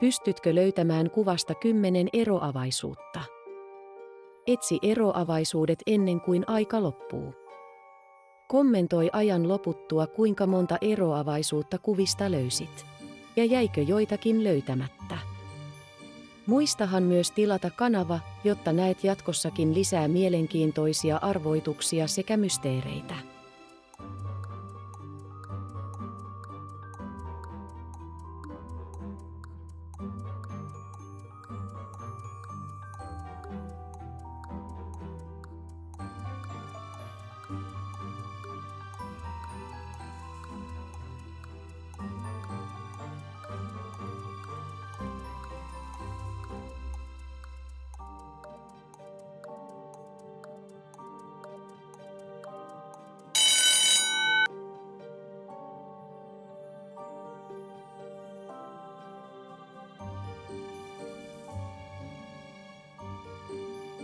Pystytkö löytämään kuvasta 10 eroavaisuutta? Etsi eroavaisuudet ennen kuin aika loppuu. Kommentoi ajan loputtua, kuinka monta eroavaisuutta kuvista löysit. Ja jäikö joitakin löytämättä? Muistahan myös tilata kanava, jotta näet jatkossakin lisää mielenkiintoisia arvoituksia sekä mysteereitä.